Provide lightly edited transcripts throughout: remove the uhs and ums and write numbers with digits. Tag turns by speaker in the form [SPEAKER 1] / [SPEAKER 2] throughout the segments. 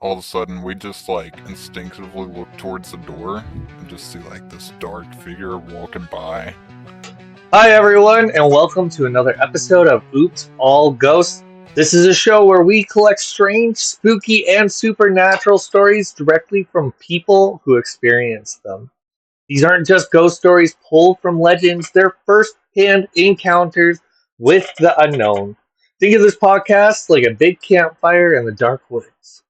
[SPEAKER 1] all of a sudden we just like instinctively look towards the door and just see like this dark figure walking by.
[SPEAKER 2] Hi, everyone, and welcome to another episode of Oops, All Ghosts. This is a show where we collect strange, spooky, and supernatural stories directly from people who experienced them. These aren't just ghost stories pulled from legends, they're first hand encounters with the unknown. Think of this podcast like a big campfire in the dark woods.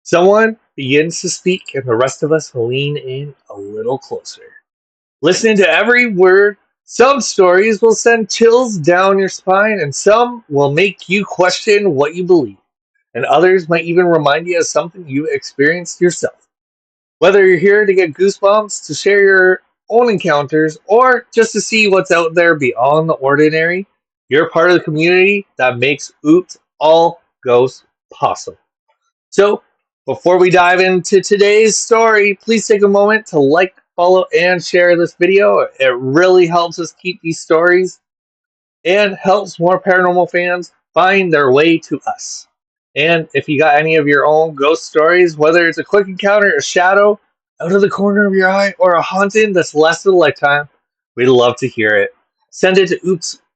[SPEAKER 2] Someone begins to speak, and the rest of us lean in a little closer. Listening to every word, some stories will send chills down your spine, and some will make you question what you believe. And others might even remind you of something you experienced yourself. Whether you're here to get goosebumps, to share your own encounters, or just to see what's out there beyond the ordinary, you're part of the community that makes Oops All Ghosts possible. So, before we dive into today's story, please take a moment to like, follow, and share this video. It really helps us keep these stories and helps more paranormal fans find their way to us. And if you got any of your own ghost stories, whether it's a quick encounter, a shadow out of the corner of your eye, or a haunting that's lasted a lifetime, we'd love to hear it. Send it to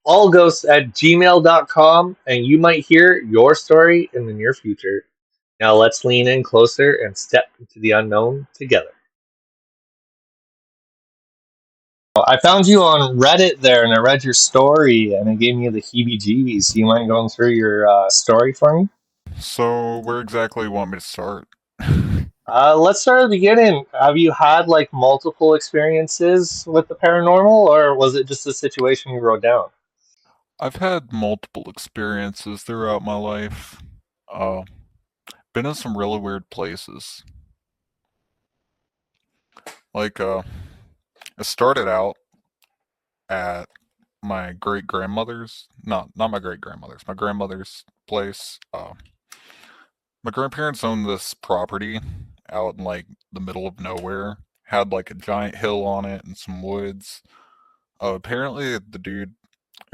[SPEAKER 2] oopsallghost@gmail.com and you might hear your story in the near future. Now let's lean in closer and step into the unknown together. I found you on Reddit there and I read your story and it gave me the heebie jeebies. Do you mind going through your story for me?
[SPEAKER 1] So where exactly you want me to start?
[SPEAKER 2] Let's start at the beginning. Have you had like multiple experiences with the paranormal, or was it just a situation you wrote down?
[SPEAKER 1] I've had multiple experiences throughout my life. Uh, been in some really weird places. Like, it started out at my great grandmother's, not my great grandmother's, my grandmother's place. My grandparents owned this property out in like the middle of nowhere. Had like a giant hill on it and some woods. Apparently, the dude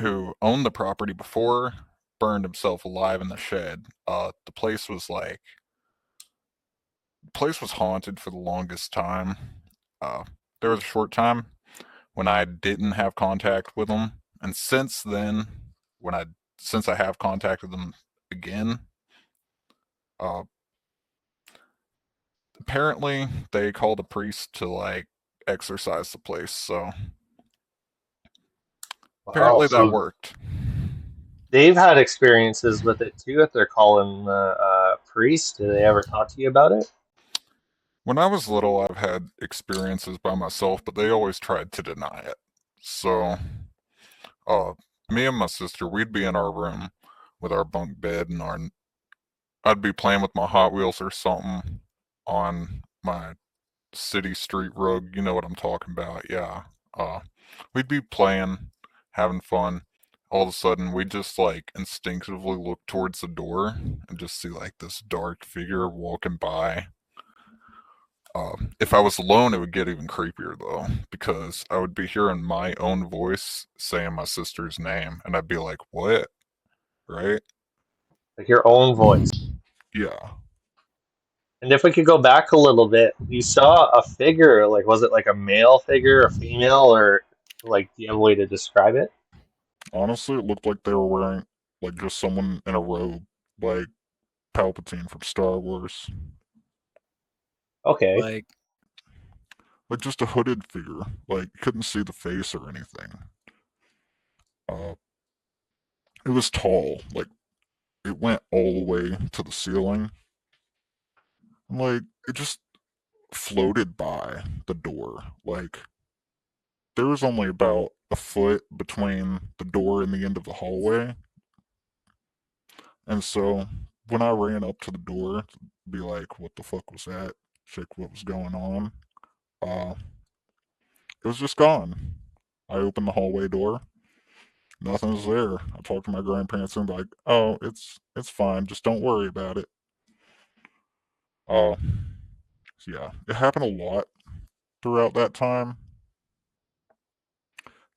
[SPEAKER 1] who owned the property before burned himself alive in the shed. The place was haunted for the longest time. Uh, there was a short time when I didn't have contact with him, and since then, when I since I have contacted them again, uh, apparently they called a priest to like exorcise the place. So
[SPEAKER 2] Wow,
[SPEAKER 1] apparently that
[SPEAKER 2] so
[SPEAKER 1] worked.
[SPEAKER 2] they've had experiences with it too. If they're calling the priest, do they ever talk to you about it?
[SPEAKER 1] When I was little, I've had experiences by myself, but they always tried to deny it. So, uh, me and my sister, we'd be in our room with our bunk bed, and I'd be playing with my Hot Wheels or something on my city street rug. You know what I'm talking about? Yeah. Uh, we'd be playing, having fun. All of a sudden, we just like instinctively look towards the door and just see like this dark figure walking by. If I was alone, it would get even creepier though, because I would be hearing my own voice saying my sister's name, and I'd be like, "What?" Right?
[SPEAKER 2] Like your own voice.
[SPEAKER 1] Yeah.
[SPEAKER 2] And if we could go back a little bit, you saw a figure, like was it like a male figure, a female, or like do you have a way to describe it?
[SPEAKER 1] Honestly, it looked like they were wearing like just someone in a robe, like Palpatine from Star Wars,
[SPEAKER 2] Okay.
[SPEAKER 3] Like,
[SPEAKER 1] like just a hooded figure. Like you couldn't see the face or anything. Uh, it was tall, like it went all the way to the ceiling, and like it just floated by the door. Like there was only about a foot between the door and the end of the hallway. And so when I ran up to the door to be like, what the fuck was that? Check what was going on. Uh, it was just gone. I opened the hallway door. Nothing was there. I talked to my grandparents and be like, oh, it's fine. Just don't worry about it. Uh, yeah, it happened a lot throughout that time.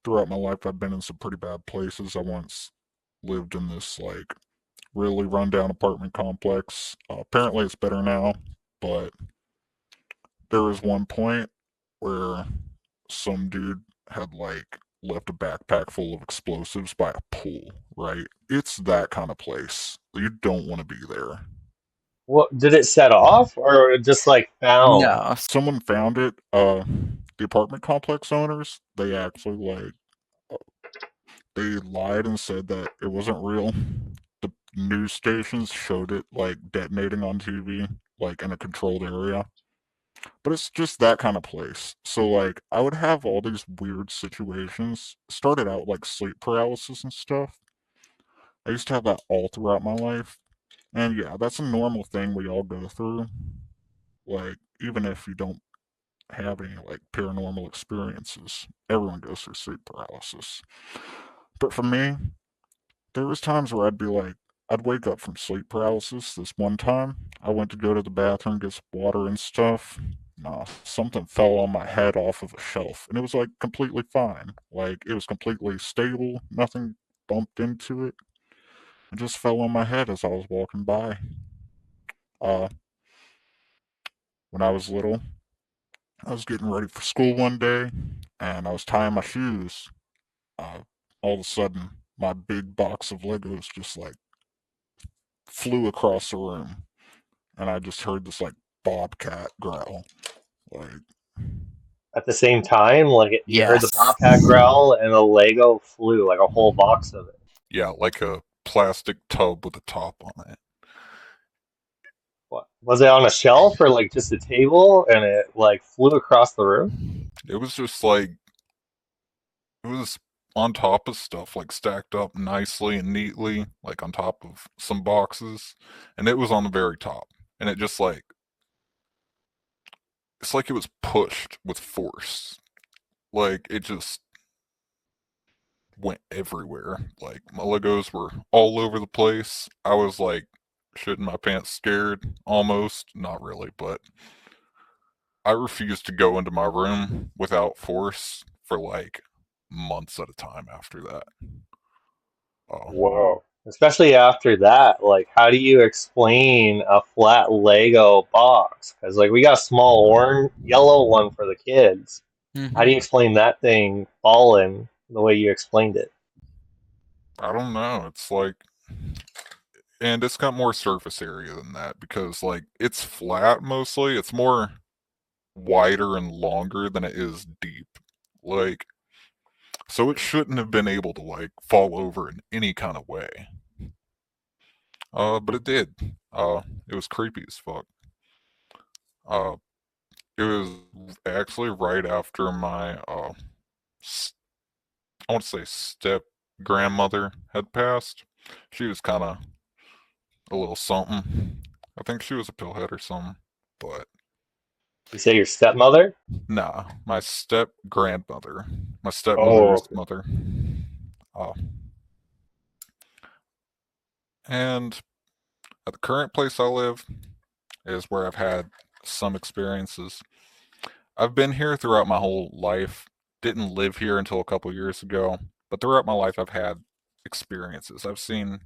[SPEAKER 1] Throughout my life, I've been in some pretty bad places. I once lived in this like really rundown apartment complex. Apparently, it's better now, but there was one point where some dude had like left a backpack full of explosives by a pool, right? It's that kind of place. You don't want to be there.
[SPEAKER 2] What did it set off or just like found?
[SPEAKER 3] No.
[SPEAKER 1] Someone found it. The apartment complex owners, they actually uh, they lied and said that it wasn't real. The news stations showed it like detonating on TV, like in a controlled area. But it's just that kind of place. So like I would have all these weird situations. Started out like sleep paralysis and stuff. I used to have that all throughout my life. And yeah, that's a normal thing we all go through. Like even if you don't have any like paranormal experiences, everyone goes through sleep paralysis. But for me, there was times where I'd be like, I'd wake up from sleep paralysis. This one time, I went to go to the bathroom, get some water and stuff. Nah, something fell on my head off of a shelf, and it was like completely fine. Like it was completely stable. Nothing bumped into it. It just fell on my head as I was walking by. Uh, when I was little, I was getting ready for school one day, and I was tying my shoes. Uh, all of a sudden, my big box of Legos just like flew across the room, and I just heard this like bobcat growl. Like,
[SPEAKER 2] At the same time, like you heard the
[SPEAKER 3] Yes.
[SPEAKER 2] bobcat growl and a Lego flew, like a whole box of it.
[SPEAKER 1] yeah, like a plastic tub with a top on it.
[SPEAKER 2] What was it on a shelf or like just a table and it like flew across the room?
[SPEAKER 1] It was just like it was on top of stuff, like stacked up nicely and neatly, like on top of some boxes, and it was on the very top. And it just like it's like it was pushed with force. Like it just went everywhere. Like my Legos were all over the place. I was like shitting my pants scared, almost. Not really, but I refused to go into my room without force for like months at a time after that. Oh,
[SPEAKER 2] Whoa. Especially after that, like how do you explain a flat Lego box? Because like we got a small orange yellow one for the kids. How
[SPEAKER 3] Hmm.
[SPEAKER 2] do you explain that thing falling the way you explained it?
[SPEAKER 1] I don't know. It's like, and it's got more surface area than that because like it's flat mostly. It's more wider and longer than it is deep. Like, so it shouldn't have been able to like fall over in any kind of way. But it did. It was creepy as fuck. Uh, it was actually right after my I want to say step grandmother had passed. She was kind of a little something. I think she was a pillhead or something. But
[SPEAKER 2] You say your stepmother?
[SPEAKER 1] nah, my step grandmother, my
[SPEAKER 2] Oh,
[SPEAKER 1] stepmother's
[SPEAKER 2] okay.
[SPEAKER 1] mother. Uh, and at the current place I live is where I've had some experiences. I've been here throughout my whole life. Didn't live here until a couple years ago, but throughout my life I've had experiences. I've seen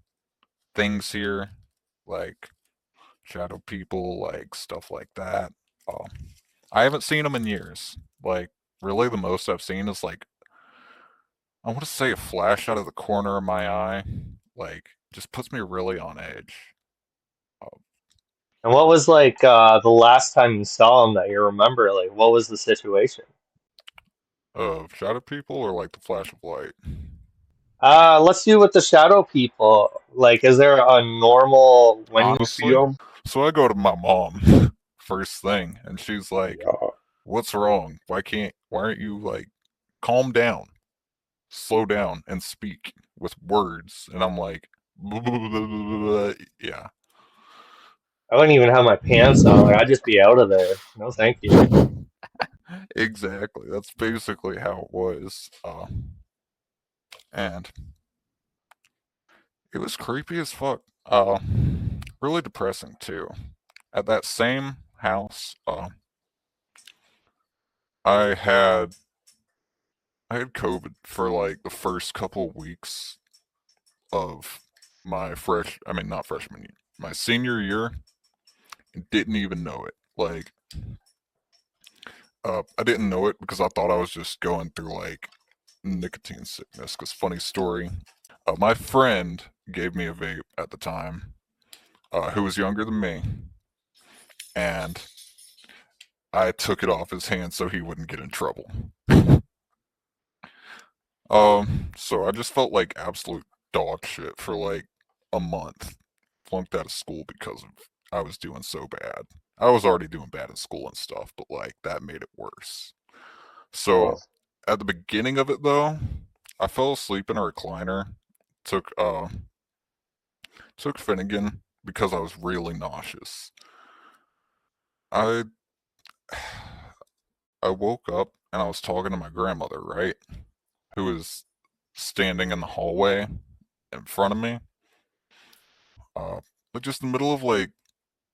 [SPEAKER 1] things here like shadow people, like stuff like that. Um, I haven't seen them in years. Like, really, the most I've seen is like, I want to say a flash out of the corner of my eye. Like, just puts me really on edge. Uh,
[SPEAKER 2] And what was like the last time you saw him that you remember? Like, what was the situation?
[SPEAKER 1] of shadow people or like the flash of light.
[SPEAKER 2] Let's do with the shadow people. Like, is there a normal when you see
[SPEAKER 1] Honestly,
[SPEAKER 2] them?
[SPEAKER 1] so I go to my mom first thing, and she's like,
[SPEAKER 2] Yeah.
[SPEAKER 1] "What's wrong? Why aren't you like, calm down, slow down, and speak with words?" And I'm like, "Yeah."
[SPEAKER 2] I wouldn't even have my pants on. Like, I'd just be out of there. No, thank you.
[SPEAKER 1] Exactly. That's basically how it was. And it was creepy as fuck. Really depressing too. At that same house, I had I had COVID for like the first couple weeks of I mean, not freshman year, my senior year, and didn't even know it. Like, I didn't know it because I thought I was just going through like nicotine sickness. Because funny story, my friend gave me a vape at the time, who was younger than me, and I took it off his hand so he wouldn't get in trouble. So I just felt like absolute dog shit for like a month. Flunked out of school because of I was doing so bad. I was already doing bad in school and stuff, but like that made it worse.
[SPEAKER 2] Oh,
[SPEAKER 1] So at the beginning of it though, I fell asleep in a recliner. Took took Finnegan because I was really nauseous. I I woke up and I was talking to my grandmother, right? Who was standing in the hallway in front of me. Uh like just in the middle of like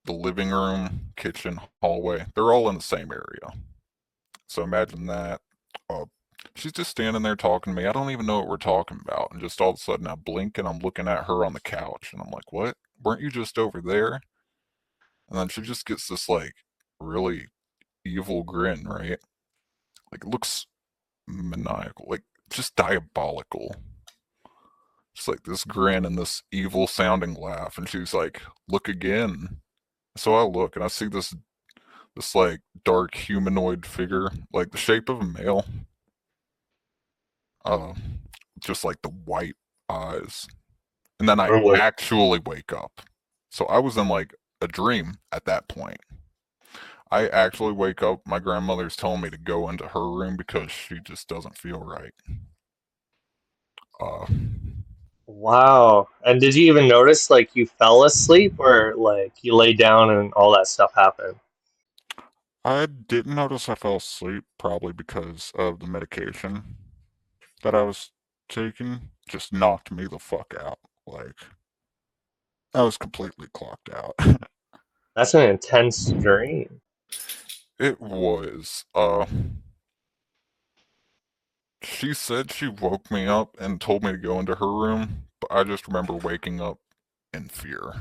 [SPEAKER 1] the living room, kitchen, hallway. They're all in the same area. So imagine that. Uh, she's just standing there talking to me. I don't even know what we're talking about. And just all of a sudden I blink and I'm looking at her on the couch and I'm like, what? Weren't you just over there? And then she just gets this like really evil grin, right? Like it looks maniacal, like just diabolical. Just like this grin and this evil sounding laugh. And she's like, look again. So I look and I see this like dark humanoid figure, like the shape of a male. Uh, just like the white eyes. And then I
[SPEAKER 2] I'm like,
[SPEAKER 1] actually wake up. So I was in like a dream at that point. I actually wake up. My grandmother's telling me to go into her room because she just doesn't feel right. Uh,
[SPEAKER 2] wow. And did you even notice like you fell asleep or like you lay down and all that stuff happened?
[SPEAKER 1] I didn't notice I fell asleep, probably because of the medication that I was taking. Just knocked me the fuck out. Like, I was completely clocked out.
[SPEAKER 2] That's an intense dream.
[SPEAKER 1] It was. She said she woke me up and told me to go into her room, but I just remember waking up in fear,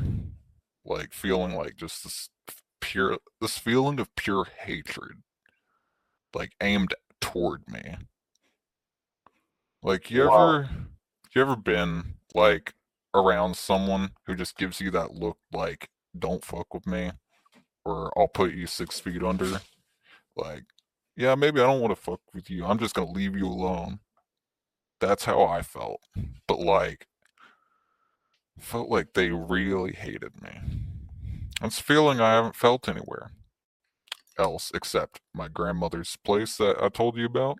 [SPEAKER 1] like feeling like just this feeling of pure hatred, like aimed toward me. Like
[SPEAKER 2] Wow.
[SPEAKER 1] you ever been like around someone who just gives you that look like don't fuck with me or I'll put you 6 feet under? Like, yeah, maybe I don't want to fuck with you. I'm just gonna leave you alone. That's how I felt. But like felt like they really hated me. It's a feeling I haven't felt anywhere else except my grandmother's place that I told you about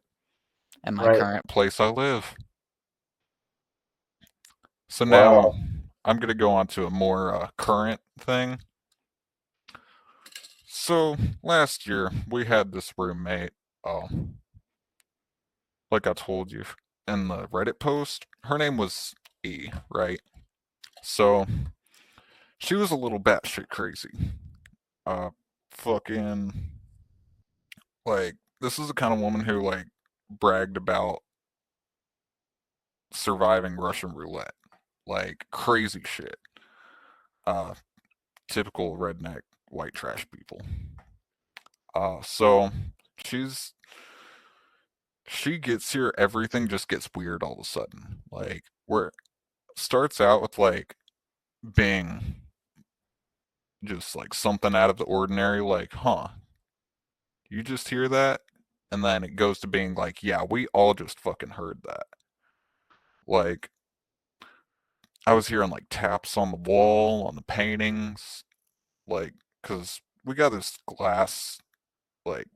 [SPEAKER 1] and my
[SPEAKER 2] Right.
[SPEAKER 1] current place I live. So now
[SPEAKER 2] Wow.
[SPEAKER 1] I'm going to go on to a more current thing. So last year we had this roommate, uh, like I told you in the Reddit post. Her name was E, right? So she was a little batshit crazy. Uh, fucking like this is the kind of woman who like bragged about surviving Russian roulette, like crazy shit. Uh, Typical redneck white trash people. So she's she gets here, everything just gets weird all of a sudden. Like where it starts out with like being just like something out of the ordinary, like, huh, you just hear that? And then it goes to being like, yeah, we all just fucking heard that. Like I was hearing like taps on the wall, on the paintings, like, cause we got this glass like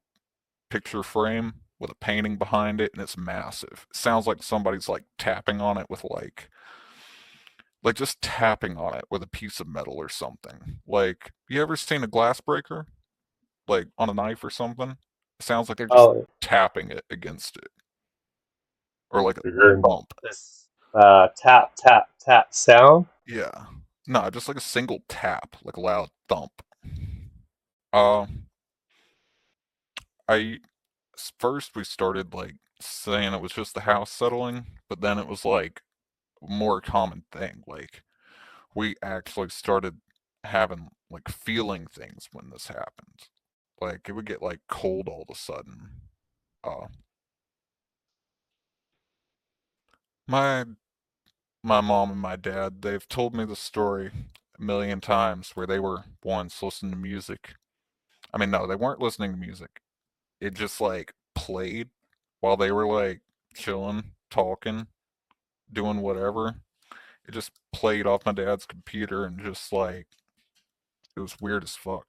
[SPEAKER 1] picture frame with a painting behind it, and it's massive. It sounds like somebody's like tapping on it with like just tapping on it with a piece of metal or something. Like, you ever seen a glass breaker, like on a knife or something? It sounds like they're just
[SPEAKER 2] Oh,
[SPEAKER 1] tapping it against it, or like a
[SPEAKER 2] you're
[SPEAKER 1] bump.
[SPEAKER 2] this tap tap tap sound.
[SPEAKER 1] Yeah, no, just like a single tap, like a loud thump. Uh, I first we started like saying it was just the house settling, but then it was like a more common thing. Like we actually started having like feeling things when this happened. Like it would get like cold all of a sudden. Uh, my my mom and my dad, they've told me the story a million times where they were once listening to music. I mean, no, they weren't listening to music. It just like played while they were like chilling, talking, doing whatever. It just played off my dad's computer and just like it was weird as fuck.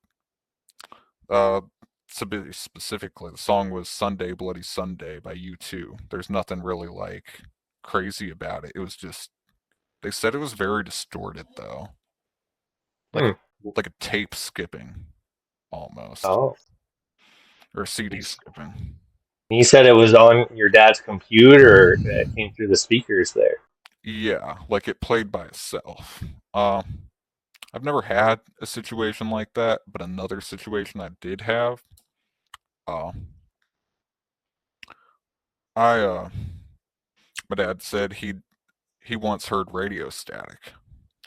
[SPEAKER 1] Uh, specifically, the song was "Sunday Bloody Sunday" by U2. There's nothing really like crazy about it. It was just they said it was very distorted though, like
[SPEAKER 2] Hmm.
[SPEAKER 1] a tape skipping almost,
[SPEAKER 2] Oh.
[SPEAKER 1] or a
[SPEAKER 2] You,
[SPEAKER 1] CD skipping.
[SPEAKER 2] you said it was on your dad's computer. It came through the speakers there.
[SPEAKER 1] Yeah, like it played by itself. I've never had a situation like that, but another situation I did have. Uh, I my dad said he once heard radio static,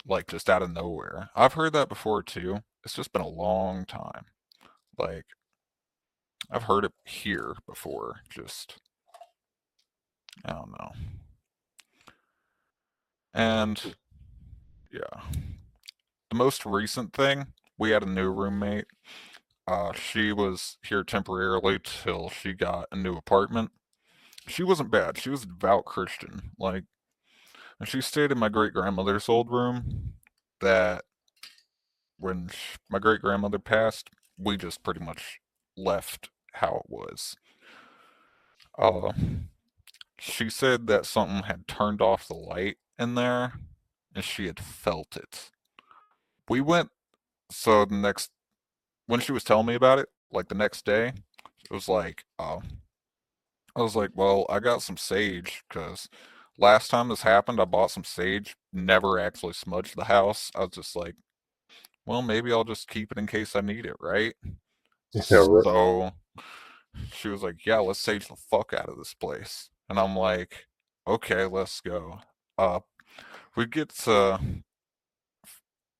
[SPEAKER 1] like just out of nowhere. I've heard that before too. It's just been a long time. Like I've heard it here before. Just I don't know. And yeah, the most recent thing, we had a new roommate. She was here temporarily till she got a new apartment. She wasn't bad. She was a devout Christian. Like, and she stayed in my great grandmother's old room. That when my great grandmother passed, we just pretty much left how it was. Uh, she said that something had turned off the light in there, and she had felt it. We went. So the next when she was telling me about it, like the next day, it was like, I was like, well, I got some sage because last time this happened, I bought some sage, never actually smudged the house. I was just like, well, maybe I'll just keep it in case I need it, right? So she was like, yeah, let's sage the fuck out of this place. And I'm like, okay, let's go. Uh, we get to,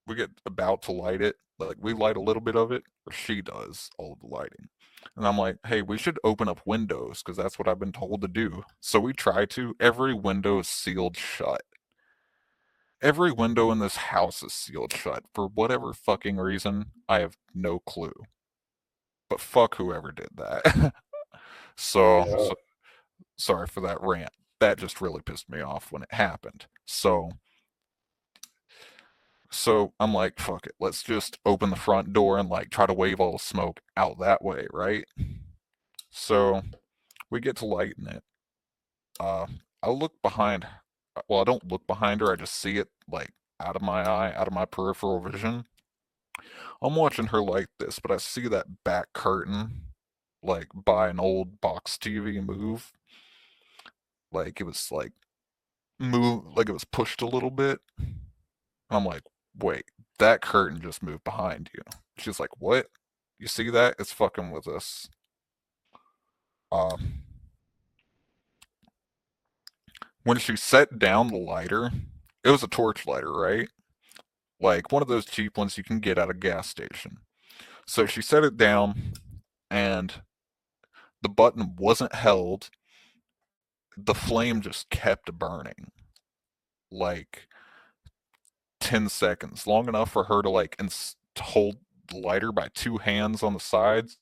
[SPEAKER 1] we get about to light it. Like we light a little bit of it, or she does all of the lighting. And I'm like, hey, we should open up windows because that's what I've been told to do. So we try to. Every window is sealed shut. Every window in this house is sealed shut for whatever fucking reason. I have no clue. But fuck whoever did that. so
[SPEAKER 2] Oh.
[SPEAKER 1] sorry for that rant. That just really pissed me off when it happened. So I'm like, fuck it. Let's just open the front door and like try to wave all the smoke out that way, right? So we get to lighting it. Uh, I look behind. Well, I don't look behind her. I just see it like out of my eye, out of my peripheral vision. I'm watching her like this, but I see that back curtain, like by an old box TV move. Like it was like move, like it was pushed a little bit. And I'm like, wait, that curtain just moved behind you. She's like, what? You see that? It's fucking with us. Um, when she set down the lighter, it was a torch lighter, right? Like one of those cheap ones you can get at a gas station. So she set it down, and the button wasn't held. The flame just kept burning, like 10 seconds, long enough for her to like to hold the lighter by two hands on the sides.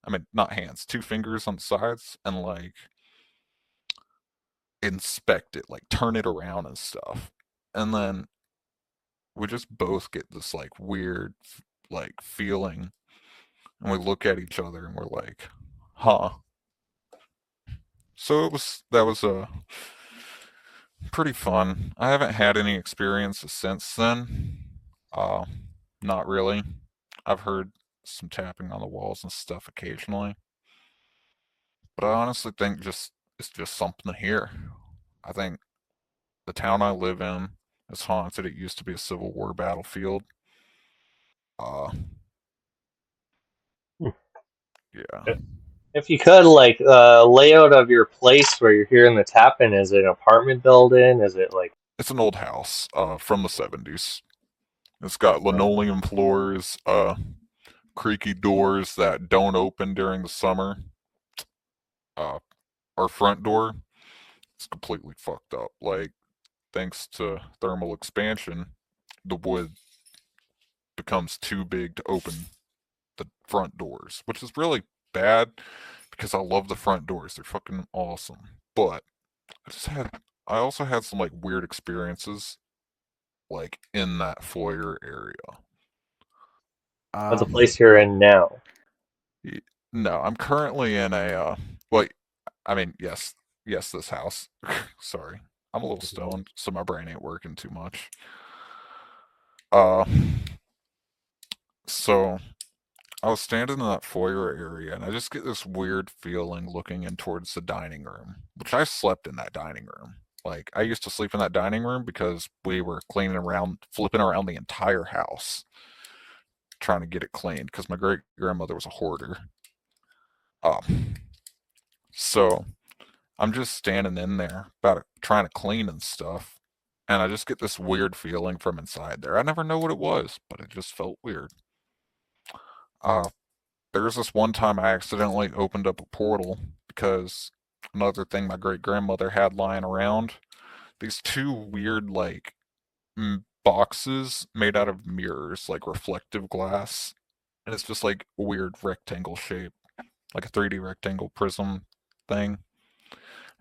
[SPEAKER 1] I mean, not hands, two fingers on the sides, and like inspect it, like turn it around and stuff. And then we just both get this like weird like feeling, and we look at each other and we're like, huh. So that was pretty fun. I haven't had any experiences since then. Uh, Not really. I've heard some tapping on the walls and stuff occasionally, but I honestly think just it's just something here. I think the town I live in is haunted. It used to be a Civil War battlefield. Uh, yeah,
[SPEAKER 2] If you could, like, layout of your place where you're hearing the tapping, is it an apartment building? Is it like,
[SPEAKER 1] it's an old house from the 70s. It's got linoleum floors, creaky doors that don't open during the summer. Uh, our front door is completely fucked up. Like, thanks to thermal expansion, the wood becomes too big to open the front doors, which is really bad because I love the front doors. They're fucking awesome. But I also had some like weird experiences like in that foyer area.
[SPEAKER 2] Of the
[SPEAKER 1] Um,
[SPEAKER 2] place you're in now.
[SPEAKER 1] no, I'm currently in a well, I mean, yes, this house. Sorry, I'm a little stoned, so my brain ain't working too much. Uh, so I was standing in that foyer area, and I just get this weird feeling looking in towards the dining room, which I slept in that dining room. Like I used to sleep in that dining room because we were cleaning around, flipping around the entire house, trying to get it cleaned because my great grandmother was a hoarder. Um, so I'm just standing in there about trying to clean and stuff, and I just get this weird feeling from inside there. I never know what it was, but it just felt weird. Uh, there's this one time I accidentally opened up a portal because another thing my great grandmother had lying around, these two weird like boxes made out of mirrors, like reflective glass, and it's just like a weird rectangle shape, like a 3D rectangle prism thing.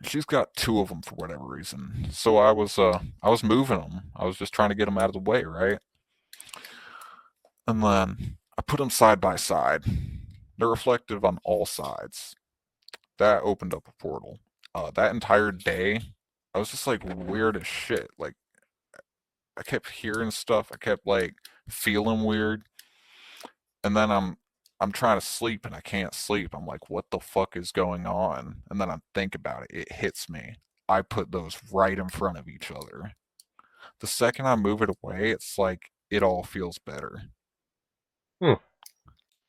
[SPEAKER 1] She's got two of them for whatever reason. So I was moving them. I was just trying to get them out of the way, right? And then I put them side by side. They're reflective on all sides. That opened up a portal. That entire day, I was just like weird as shit. Like I kept hearing stuff. I kept like feeling weird. And then I'm trying to sleep and I can't sleep. I'm like, what the fuck is going on? And then I think about it. It hits me. I put those right in front of each other. The second I move it away, it's like it all feels better.
[SPEAKER 2] Hmm.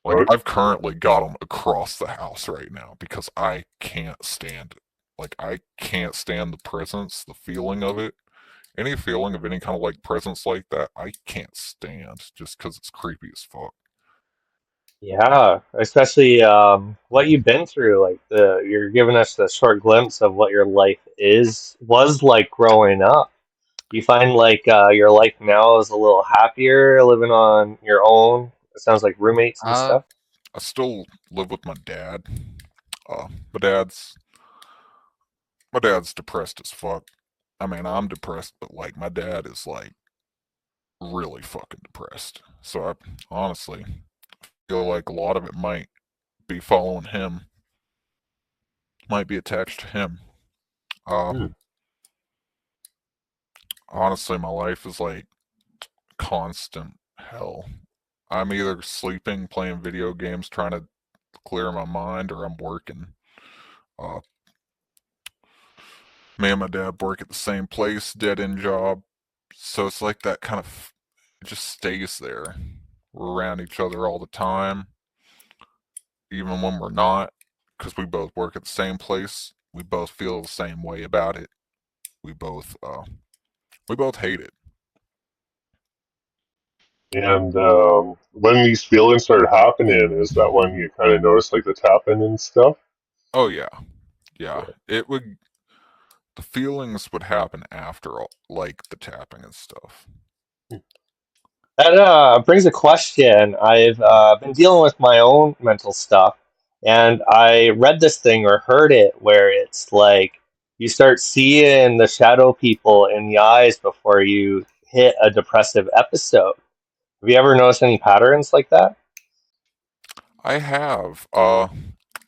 [SPEAKER 1] Like I've currently got them across the house right now because I can't stand it. Like I can't stand the presence, the feeling of it. Any feeling of any kind of like presence like that, I can't stand just because it's creepy as fuck.
[SPEAKER 2] Yeah, especially what you've been through. Like you're giving us the short glimpse of what your life was like growing up. You find like your life now is a little happier, living on your own. It sounds like roommates and
[SPEAKER 1] Uh,
[SPEAKER 2] stuff.
[SPEAKER 1] I still live with my dad. Uh, my dad's my dad's depressed as fuck. I mean, I'm depressed, but like my dad is like really fucking depressed. So I honestly feel like a lot of it might be following him, might be attached to him. Uh,
[SPEAKER 2] Hmm.
[SPEAKER 1] honestly, my life is like constant hell. I'm either sleeping, playing video games, trying to clear my mind, or I'm working. Uh, me and my dad work at the same place, dead end job. So it's like that kind of, it just stays there. We're around each other all the time, even when we're not, because we both work at the same place. We both feel the same way about it. We both, uh, we both hate it.
[SPEAKER 3] And when these feelings started happening, is that when you kind of noticed like the tapping and stuff?
[SPEAKER 1] Oh yeah, yeah.
[SPEAKER 3] Yeah.
[SPEAKER 1] It would. The feelings would happen after all, like the tapping and stuff.
[SPEAKER 2] That brings a question. I've been dealing with my own mental stuff, and I read this thing or heard it where it's like you start seeing the shadow people in the eyes before you hit a depressive episode. Have you ever noticed any patterns like that?
[SPEAKER 1] I have.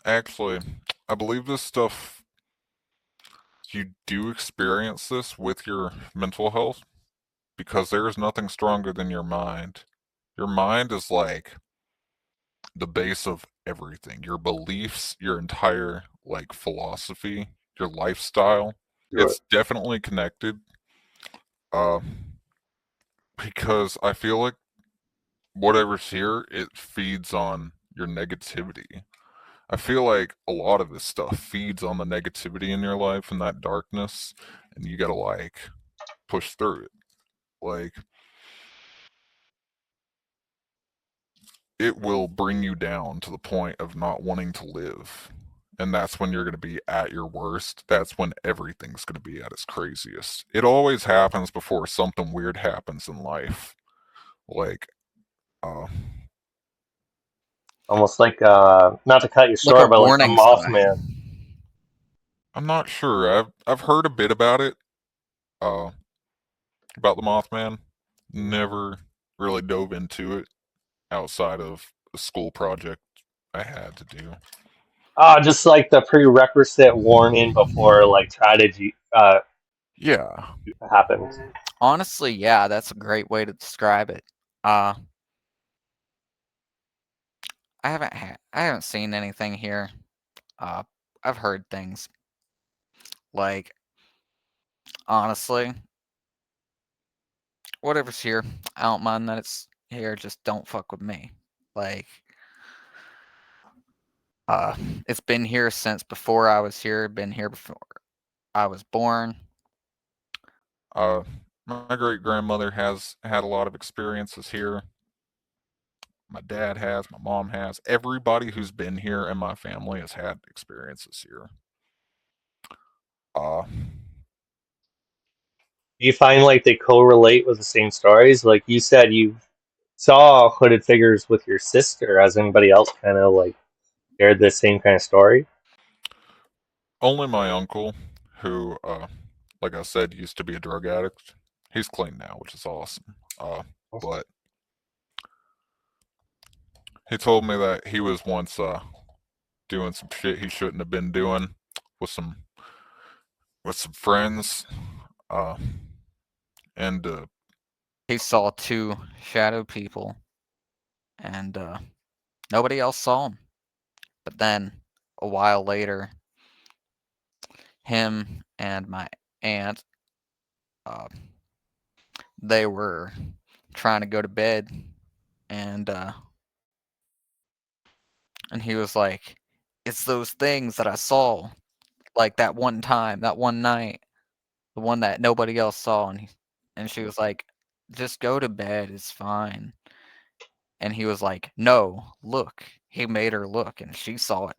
[SPEAKER 1] Actually, I believe this stuff. You do experience this with your mental health because there is nothing stronger than your mind. Your mind is like the base of everything. Your beliefs, your entire like philosophy, your lifestyle.
[SPEAKER 3] Right.
[SPEAKER 1] It's definitely connected. Uh, because I feel like whatever's here, it feeds on your negativity. I feel like a lot of this stuff feeds on the negativity in your life and that darkness, and you gotta like push through it. Like it will bring you down to the point of not wanting to live. And that's when you're going to be at your worst. That's when everything's going to be at its craziest. It always happens before something weird happens in life. Like, uh,
[SPEAKER 2] Almost like not to cut you
[SPEAKER 4] Like a
[SPEAKER 2] short, but like the
[SPEAKER 4] warning
[SPEAKER 2] Mothman.
[SPEAKER 4] sign.
[SPEAKER 1] I'm not sure. I've heard a bit uh, about the Mothman. Never really dove into it outside of a school project I had to do.
[SPEAKER 2] Just like the prerequisite warning before like tragedy
[SPEAKER 1] Yeah.
[SPEAKER 2] happens.
[SPEAKER 4] Honestly, yeah, that's a great way to describe it. Uh, I haven't seen anything here. Uh, I've heard things. Like, honestly, whatever's here, I don't mind that it's here, just don't fuck with me. Like, uh, it's been here since before I was here, been here before I was born.
[SPEAKER 1] Uh, my great grandmother has had a lot of experiences here. My dad has, my mom has. Everybody who's been here in my family has had experiences here. Uh,
[SPEAKER 2] Do you find like they correlate with the same stories? Like you said, you saw hooded figures with your sister. Has anybody else kind of like shared the same kind of story?
[SPEAKER 1] only my uncle, who, like I said, used to be a drug addict. He's clean now, which is awesome. But he told me that he was once doing some shit he shouldn't have been doing with some friends, uh, and
[SPEAKER 4] He saw two shadow people, and nobody else saw him. But then, a while later, him and my aunt, uh, they were trying to go to bed, and and he was like, "It's those things that I saw, like that one time, that one night, the one that nobody else saw." And she was like, "Just go to bed, it's fine." And he was like, "No, look." He made her look, and she saw it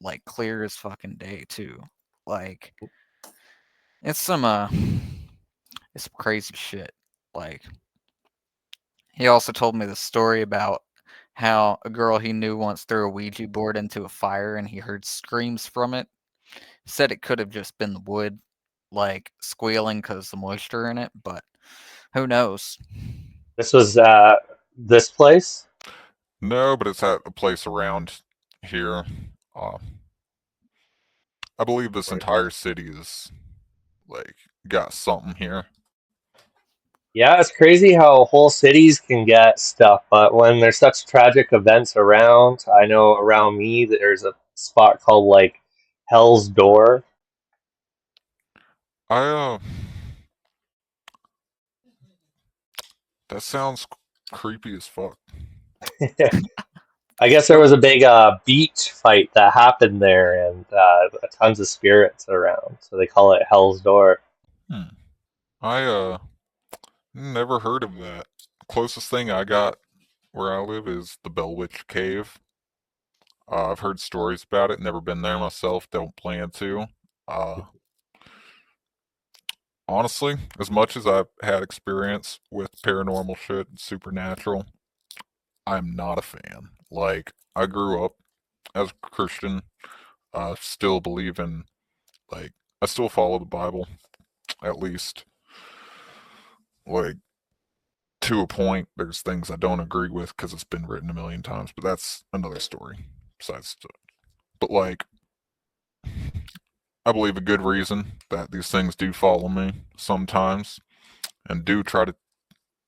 [SPEAKER 4] like clear as fucking day too. Like it's some it's some crazy shit. Like he also told me the story about how a girl he knew once threw a Ouija board into a fire and he heard screams from it. Said it could have just been the wood, like squealing because the moisture in it, but who knows?
[SPEAKER 2] This was this place.
[SPEAKER 1] no, but it's at a place around here. Uh, I believe this
[SPEAKER 2] Right.
[SPEAKER 1] entire city is like got something here.
[SPEAKER 2] Yeah, it's crazy how whole cities can get stuff, but when there's such tragic events around, I know around me there's a spot called like Hell's Door.
[SPEAKER 1] I that sounds creepy as fuck.
[SPEAKER 2] I guess there was a big beach fight that happened there, and tons of spirits around, so they call it Hell's Door.
[SPEAKER 1] Hmm. I never heard of that. Closest thing I got where I live is the Bell Witch Cave. I've heard stories about it, never been there myself, don't plan to. Uh, honestly, as much as I've had experience with paranormal shit and supernatural, I'm not a fan. Like, I grew up as a Christian, still believe in, like, I still follow the Bible, at least. Like, to a point, there's things I don't agree with because it's been written a million times, but that's another story. Besides, but like, I believe a good reason that these things do follow me sometimes and do try to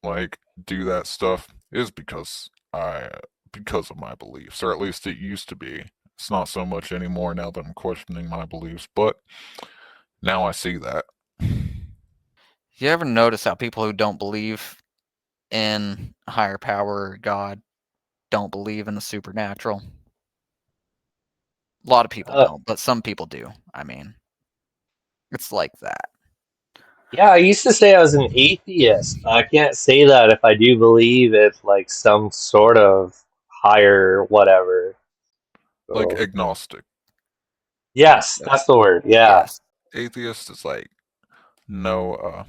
[SPEAKER 1] like do that stuff is because of my beliefs, or at least it used to be. It's not so much anymore now that I'm questioning my beliefs, but now I see that.
[SPEAKER 4] You ever notice how people who don't believe in a higher power or God don't believe in the supernatural? A lot of people
[SPEAKER 2] Uh,
[SPEAKER 4] don't, but some people do. I mean, it's like that.
[SPEAKER 2] yeah, I used to say I was an atheist. I can't say that if I do believe it's like some sort of higher whatever.
[SPEAKER 1] Like
[SPEAKER 2] So,
[SPEAKER 1] agnostic.
[SPEAKER 2] yes,
[SPEAKER 1] Yeah.
[SPEAKER 2] that's the word. Yeah.
[SPEAKER 4] Yes.
[SPEAKER 1] Atheist is like no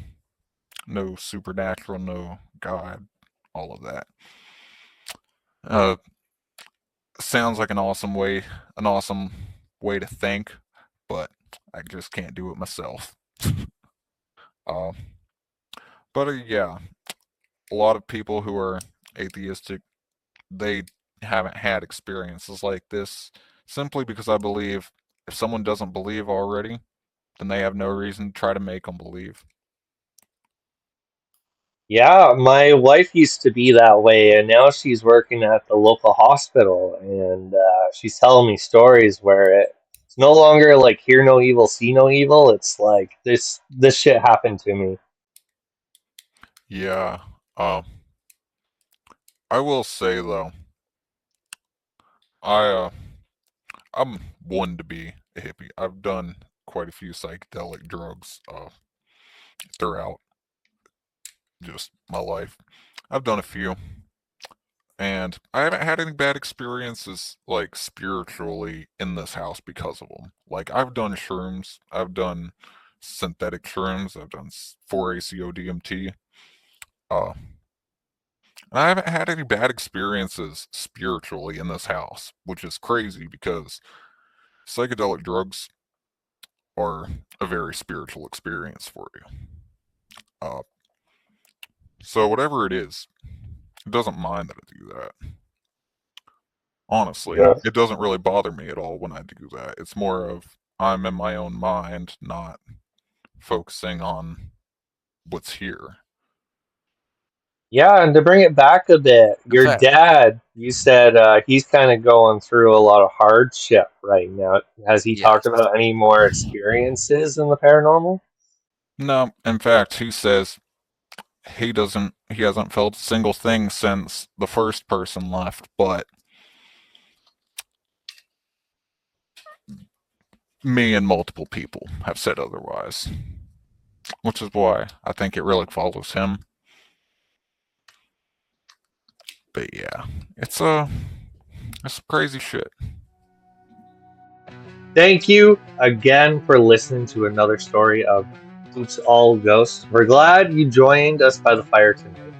[SPEAKER 1] no supernatural, no God, all of that. Uh Sounds like an awesome way to think, but I just can't do it myself. Uh, but yeah, a lot of people who are atheistic, they haven't had experiences like this simply because I believe if someone doesn't believe already, then they have no reason to try to make them believe.
[SPEAKER 2] Yeah, my wife used to be that way, and now she's working at the local hospital, and she's telling me stories where it's no longer like hear no evil, see no evil. It's like this shit happened to me.
[SPEAKER 1] Yeah, uh, I will say though, I I'm one to be a hippie. I've done quite a few psychedelic drugs throughout just my life. I've done a few, and I haven't had any bad experiences like spiritually in this house because of them. Like I've done shrooms, I've done synthetic shrooms, I've done 4-ACO DMT, and I haven't had any bad experiences spiritually in this house, which is crazy because psychedelic drugs are a very spiritual experience for you. Uh, so whatever it is, it doesn't mind that I do that. Honestly,
[SPEAKER 3] Yeah.
[SPEAKER 1] it doesn't really bother me at all when I do that. It's more of I'm in my own mind, not focusing on what's here.
[SPEAKER 2] Yeah, and to bring it back a bit,
[SPEAKER 4] In
[SPEAKER 2] your
[SPEAKER 4] fact,
[SPEAKER 2] dad, you said he's kind of going through a lot of hardship right now. Has he talked
[SPEAKER 4] yes.
[SPEAKER 2] about any more experiences in the paranormal?
[SPEAKER 1] No, in fact, he says he hasn't felt a single thing since the first person left, but me and multiple people have said otherwise. Which is why I think it really follows him. But yeah, it's crazy shit.
[SPEAKER 2] Thank you again for listening to another story of Oops All Ghosts. We're glad you joined us by the fire tonight.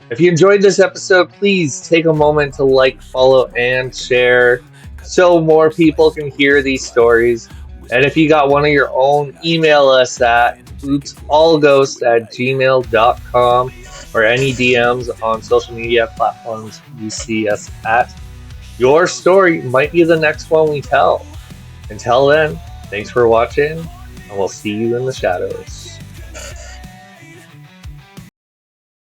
[SPEAKER 2] If you enjoyed this episode, please take a moment to like, follow, and share so more people can hear these stories. And if you got one of your own, email us at oopsallghost@gmail.com or any DMs on social media platforms you see us at. Your story might be the next one we tell. Until then, thanks for watching, and we'll see you in the shadows.